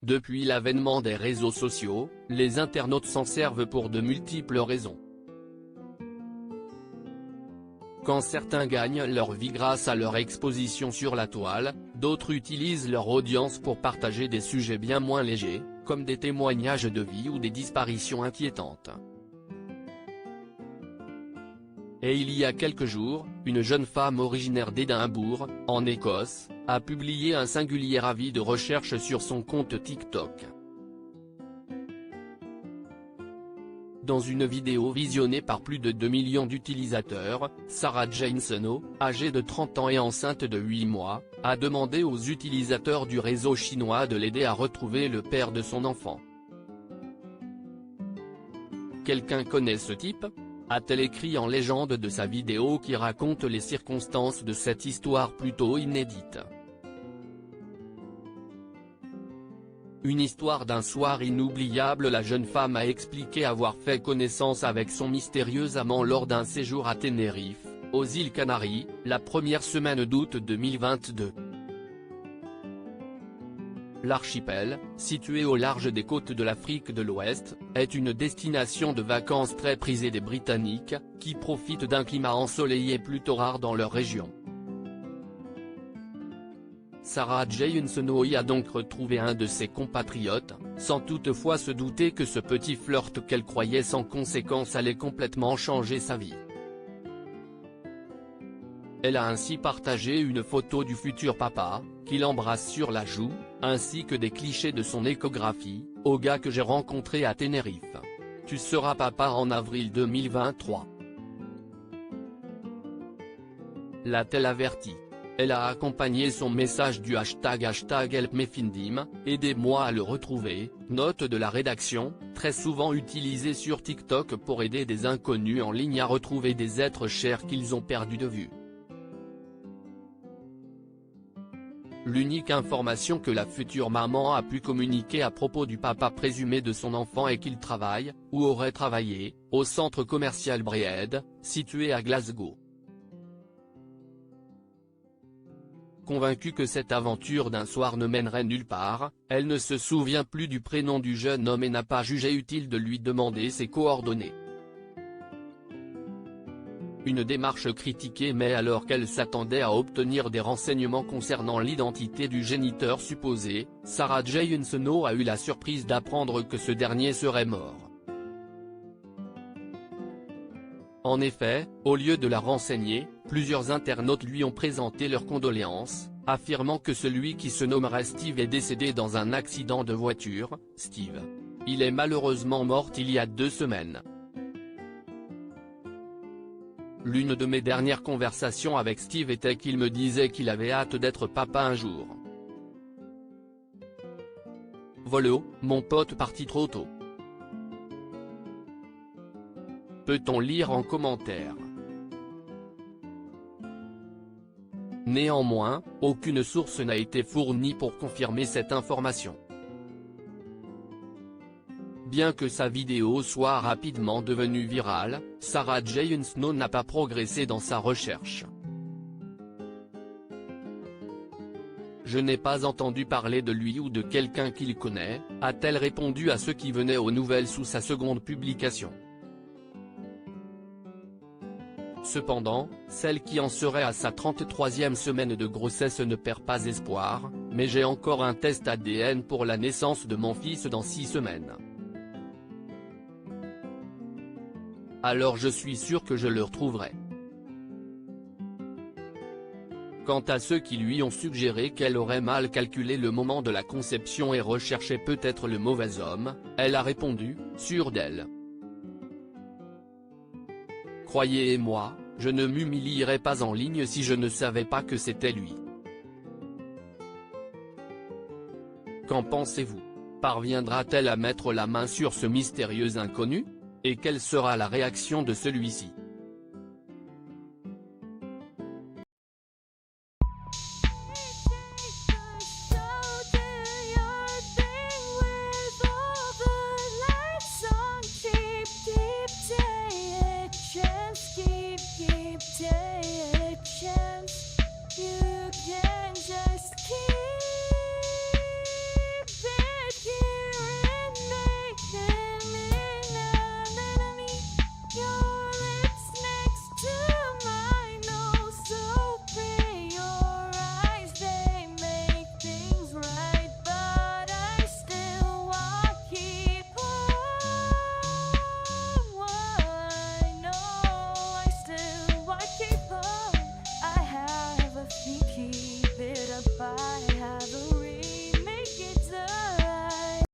Depuis l'avènement des réseaux sociaux, les internautes s'en servent pour de multiples raisons. Quand certains gagnent leur vie grâce à leur exposition sur la toile, d'autres utilisent leur audience pour partager des sujets bien moins légers, comme des témoignages de vie ou des disparitions inquiétantes. Et il y a quelques jours, une jeune femme originaire d'Édimbourg, en Écosse, a publié un singulier avis de recherche sur son compte TikTok. Dans une vidéo visionnée par plus de 2 millions d'utilisateurs, Sarah Jane Snow, âgée de 30 ans et enceinte de 8 mois, a demandé aux utilisateurs du réseau chinois de l'aider à retrouver le père de son enfant. Quelqu'un connaît ce type ? A-t-elle écrit en légende de sa vidéo qui raconte les circonstances de cette histoire plutôt inédite. Une histoire d'un soir inoubliable. La jeune femme a expliqué avoir fait connaissance avec son mystérieux amant lors d'un séjour à Tenerife, aux îles Canaries, la première semaine d'août 2022. L'archipel, situé au large des côtes de l'Afrique de l'Ouest, est une destination de vacances très prisée des Britanniques, qui profitent d'un climat ensoleillé plutôt rare dans leur région. Sarah Jane Snow y a donc retrouvé un de ses compatriotes, sans toutefois se douter que ce petit flirt qu'elle croyait sans conséquence allait complètement changer sa vie. Elle a ainsi partagé une photo du futur papa, qui l'embrasse sur la joue, ainsi que des clichés de son échographie, « Au gars que j'ai rencontré à Tenerife. Tu seras papa en avril 2023. » L'a-t-elle averti. Elle a accompagné son message du hashtag #HelpMeFindim, aidez-moi à le retrouver, note de la rédaction, très souvent utilisée sur TikTok pour aider des inconnus en ligne à retrouver des êtres chers qu'ils ont perdus de vue. L'unique information que la future maman a pu communiquer à propos du papa présumé de son enfant est qu'il travaille, ou aurait travaillé, au centre commercial Bréhead, situé à Glasgow. Convaincue que cette aventure d'un soir ne mènerait nulle part, elle ne se souvient plus du prénom du jeune homme et n'a pas jugé utile de lui demander ses coordonnées. Une démarche critiquée, mais alors qu'elle s'attendait à obtenir des renseignements concernant l'identité du géniteur supposé, Sarah Jane Snow a eu la surprise d'apprendre que ce dernier serait mort. En effet, au lieu de la renseigner, plusieurs internautes lui ont présenté leurs condoléances, affirmant que celui qui se nommerait Steve est décédé dans un accident de voiture. Steve. Il est malheureusement mort il y a 2 semaines. L'une de mes dernières conversations avec Steve était qu'il me disait qu'il avait hâte d'être papa un jour. Volo, mon pote parti trop tôt. Peut-on lire en commentaire. Néanmoins, aucune source n'a été fournie pour confirmer cette information. Bien que sa vidéo soit rapidement devenue virale, Sarah Jane Snow n'a pas progressé dans sa recherche. Je n'ai pas entendu parler de lui ou de quelqu'un qu'il connaît, a-t-elle répondu à ceux qui venaient aux nouvelles sous sa seconde publication. Cependant, celle qui en serait à sa 33e semaine de grossesse ne perd pas espoir, mais j'ai encore un test ADN pour la naissance de mon fils dans 6 semaines. Alors je suis sûr que je le retrouverai. Quant à ceux qui lui ont suggéré qu'elle aurait mal calculé le moment de la conception et recherchait peut-être le mauvais homme, elle a répondu, sûre d'elle. Croyez-moi, je ne m'humilierais pas en ligne si je ne savais pas que c'était lui. Qu'en pensez-vous? Parviendra-t-elle à mettre la main sur ce mystérieux inconnu? Et quelle sera la réaction de celui-ci? Keep